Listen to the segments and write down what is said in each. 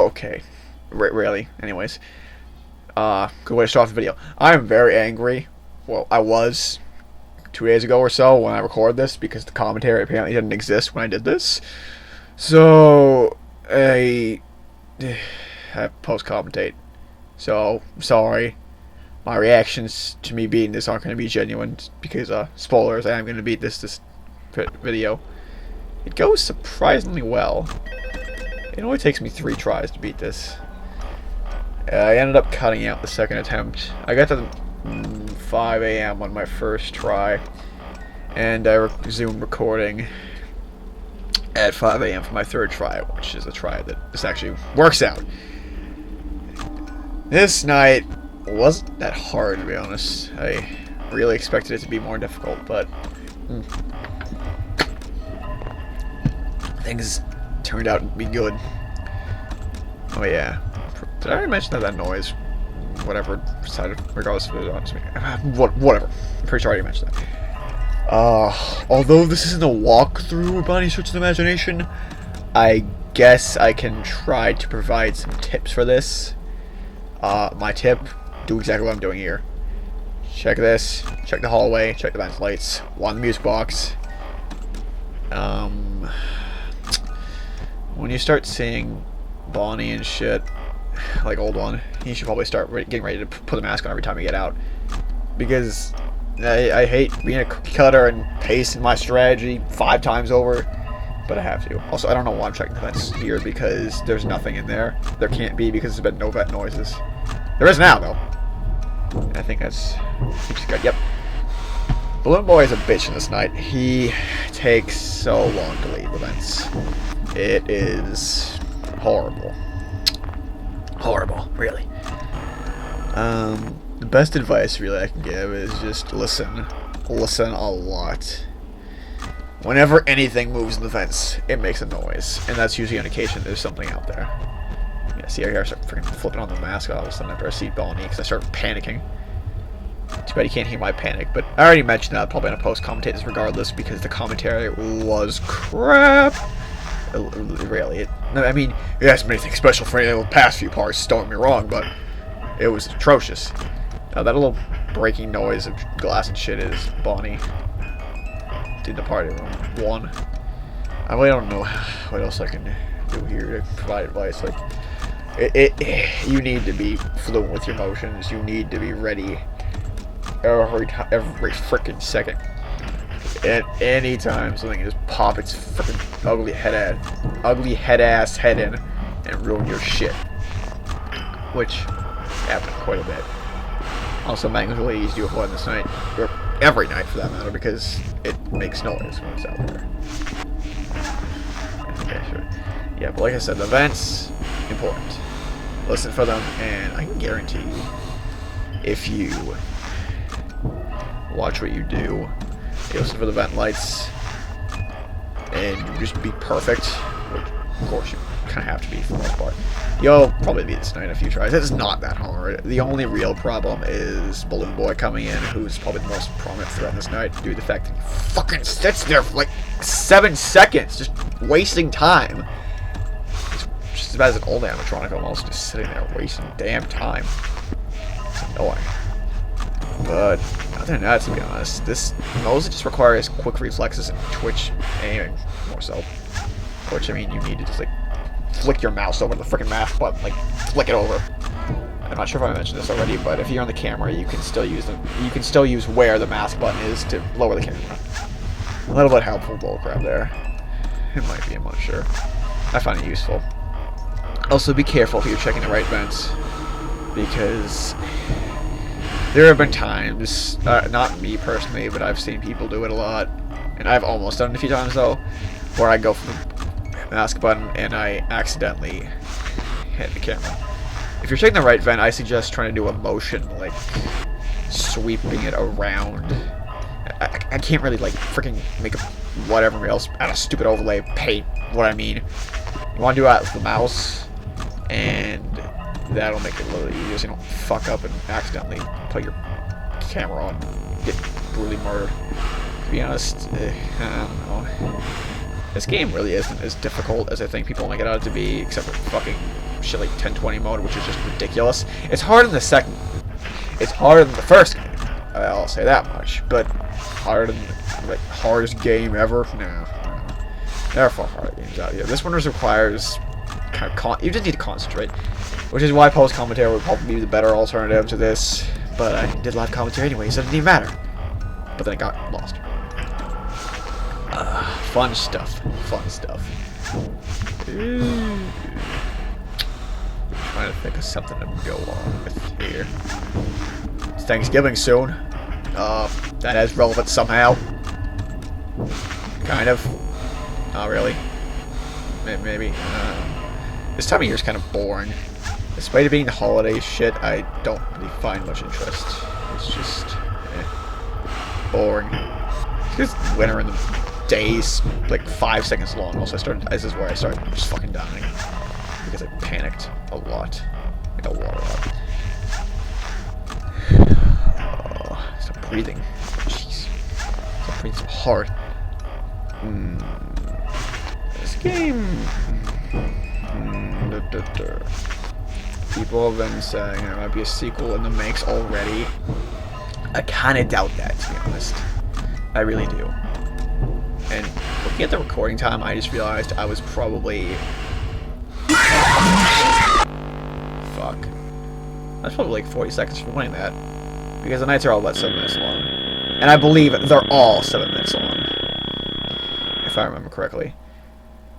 okay. Really. Anyways. Good way to start off the video. I am very angry. Well, I was 2 days ago or so when I recorded this because the commentary apparently didn't exist when I did this. So, I post-commentate. So, sorry. My reactions to me beating this aren't going to be genuine because, spoilers, I am going to beat this video. It goes surprisingly well. It only takes me 3 tries to beat this. I ended up cutting out the second attempt. I got to 5 a.m. on my first try, and I resumed recording at 5 a.m. for my third try, which is a try that this actually works out. This night wasn't that hard, to be honest. I really expected it to be more difficult, but things turned out to be good. Oh yeah. Did I already mention that noise? Whatever, regardless of whatever. I'm pretty sure I already mentioned that. Although this isn't a walkthrough by any stretch of the imagination, I guess I can try to provide some tips for this. My tip, do exactly what I'm doing here. Check this, check the hallway, check the vent lights, wind the music box. When you start seeing Bonnie and shit, like old one, you should probably start getting ready to put a mask on every time you get out. Because I hate being a cookie cutter and pacing my strategy 5 times over, but I have to. Also, I don't know why I'm checking the vents here because there's nothing in there. There can't be because there's been no vent noises. There is now, though. I think that's good. Yep. Balloon Boy is a bitch in this night. He takes so long to leave the vents. It is horrible. Horrible, really. The best advice really I can give is just listen. Listen a lot. Whenever anything moves in the vents, it makes a noise. And that's usually an indication there's something out there. Yeah, see, I start freaking flipping on the mask all of a sudden after I see Bonnie because I started panicking. Too bad you can't hear my panic, but I already mentioned that I'll probably gonna post-commentate this regardless because the commentary was crap. Really, I mean, it hasn't been anything special for any of the past few parts, don't get me wrong, but it was atrocious. That little breaking noise of glass and shit is Bonnie in the party room 1. I really don't know what else I can do here to provide advice. Like, you need to be fluent with your motions. You need to be ready every freaking second. At any time something can just pop its freaking ugly head ass head in and ruin your shit, which happened quite a bit. Also, Magnum's really easy to avoid this night, or every night for that matter, because it makes noise when it's out there. Okay, sure. Yeah, but like I said, the vents, important. Listen for them, and I can guarantee you, if you watch what you do, you listen for the vent lights, and you just be perfect, which of course you kind of have to be for the most part. You'll probably beat this night in a few tries. It's not that hard. The only real problem is Balloon Boy coming in, who's probably the most prominent threat in this night, due to the fact that he fucking sits there for like 7 seconds, just wasting time. It's just as bad as an old animatronic almost, just sitting there wasting damn time. It's annoying. But other than that, to be honest, this mostly just requires quick reflexes and twitch aiming, more so. Which, I mean, you need to just, like, flick your mouse over the freaking mask button, like, flick it over. I'm not sure if I mentioned this already, but if you're on the camera, you can still use where the mask button is to lower the camera. A little bit helpful bullcrap there. It might be, I'm not sure. I find it useful. Also, be careful if you're checking the right vents, because there have been times, not me personally, but I've seen people do it a lot, and I've almost done it a few times though, where I go for the mask button and I accidentally hit the camera. If you're checking the right vent, I suggest trying to do a motion, like sweeping it around. I can't really like freaking make a whatever else out of stupid overlay paint what I mean. You want to do that with the mouse, and that'll make it a little easier so you don't fuck up and accidentally put your camera on and get brutally murdered. To be honest, I don't know. This game really isn't as difficult as I think people make it out to be, except for fucking shit like 1020 mode, which is just ridiculous. It's harder than the second. It's harder than the first game. I'll say that much. But harder than the like, hardest game ever? No. There are far harder games out here. This one requires kind of you just need to concentrate, which is why post commentary would probably be the better alternative to this. But I did live commentary anyway, so it didn't even matter. But then it got lost. Fun stuff. Fun stuff. Trying to think of something to go on with here. It's Thanksgiving soon. That has relevance somehow. Kind of. Not really. Maybe. This time of year is kind of boring. Despite it being the holiday shit, I don't really find much interest. It's just boring. It's just winter in the days, like 5 seconds long. Also, this is where I started just fucking dying because I panicked a lot, like a lot. Stop breathing. Jeez, stop breathing so hard. This game. People have been saying there might be a sequel in the makes already. I kind of doubt that, to be honest. I really do. And looking at the recording time, I just realized I was probably... Fuck. That's probably like 40 seconds from winning that. Because the nights are all about 7 minutes long. And I believe they're all 7 minutes long. If I remember correctly.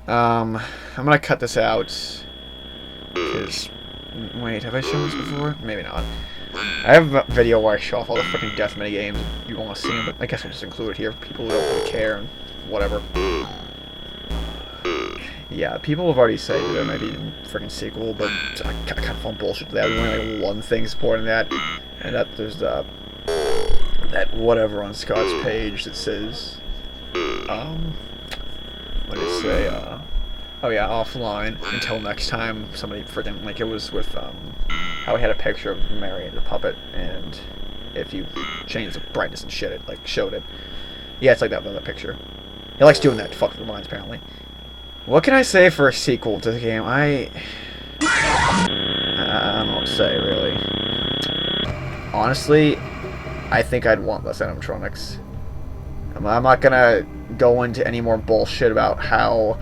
I'm gonna cut this out. Because... Wait, have I shown this before? Maybe not. I have a video where I show off all the freaking death minigames. You want to see them, but I guess we'll just include it here for people who don't really care and whatever. Yeah, people have already said that there might be a freaking sequel, but I kind of found bullshit to that. There's only like one thing supporting that, and that there's that whatever on Scott's page that says, what did it say? Oh yeah, offline until next time. Somebody freaking like it was with how he had a picture of Mary the puppet, and if you change the brightness and shit, it like showed it. Yeah, it's like that picture. He likes doing that to fuck with the minds, apparently. What can I say for a sequel to the game? I don't know what to say, really. Honestly, I think I'd want less animatronics. I'm not gonna go into any more bullshit about how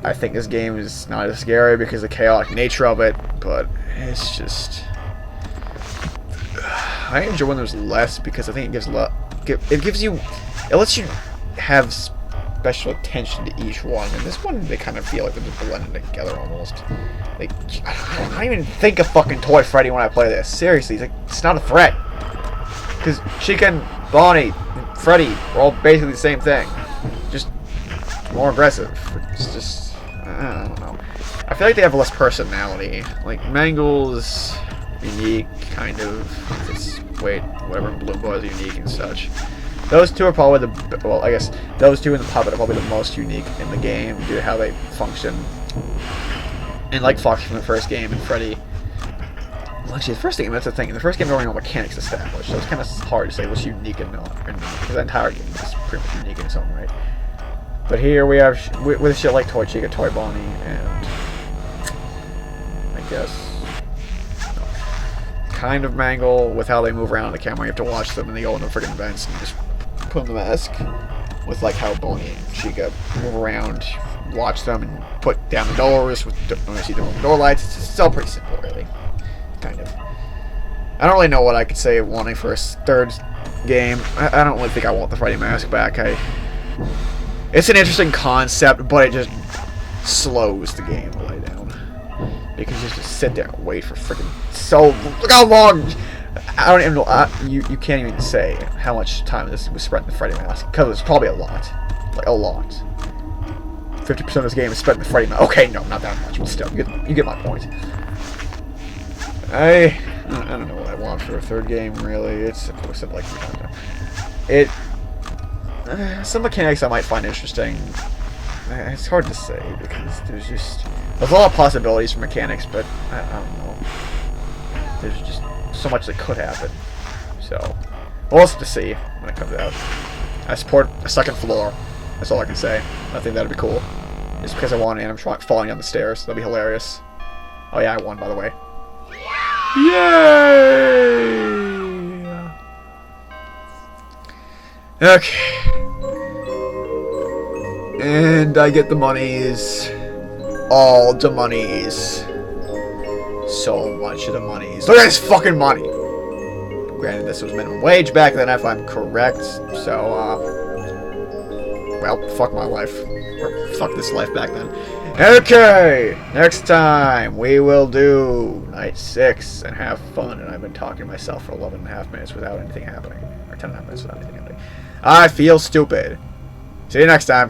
I think this game is not as scary because of the chaotic nature of it, but it's just... I enjoy when there's less because I think it lets you have special attention to each one, and this one they kind of feel like they're just blending together almost. Like, I don't even think of fucking Toy Freddy when I play this. Seriously, it's not a threat. Because Chicken, Bonnie, and Freddy are all basically the same thing. Just more aggressive. It's just... I don't know. I feel like they have less personality. Like, Mangle's unique, kind of. It's, whatever, Bloomba is unique and such. Those two are probably the... Well, I guess those two and the puppet are probably the most unique in the game due to how they function. And like Fox from the first game and Freddy... Well, actually, the first game, that's the thing. In the first game, there were no mechanics established, so it's kind of hard to say what's unique and not. Because the entire game is pretty much unique in its own right. But here we have, with shit like Toy Chica, Toy Bonnie, and I guess kind of Mangle with how they move around the camera. You have to watch them and they go into freaking vents and you just put on the mask. With like how Bonnie and Chica move around, watch them and put down the doors when I see the door lights. It's all pretty simple, really. Kind of. I don't really know what I could say wanting for a third game. I don't really think I want the Freddy mask back. It's an interesting concept, but it just slows the game way down. Because you just sit there and wait for freaking look how long. I don't even know. You can't even say how much time this was spent in the Freddy mask because it's probably a lot, like a lot. 50% of this game is spent in the Freddy mask. Okay, no, not that much, but still, you get my point. I don't know what I want for a third game. Really, it's like 3 times now. Some mechanics I might find interesting. It's hard to say because there's a lot of possibilities for mechanics, but I don't know. There's just so much that could happen. So we'll have to see when it comes out. I support a second floor. That's all I can say. I think that'd be cool. Just because I won and I'm falling down the stairs. That'd be hilarious. Oh yeah, I won, by the way. Yay! Okay. And I get the monies. All the monies. So much of the monies. Look at this fucking money! Granted, this was minimum wage back then, if I'm correct. So, well, fuck my life. Or fuck this life back then. Okay! Next time, we will do night 6 and have fun. And I've been talking to myself for 11.5 minutes without anything happening. Or 10.5 minutes without anything happening. I feel stupid. See you next time.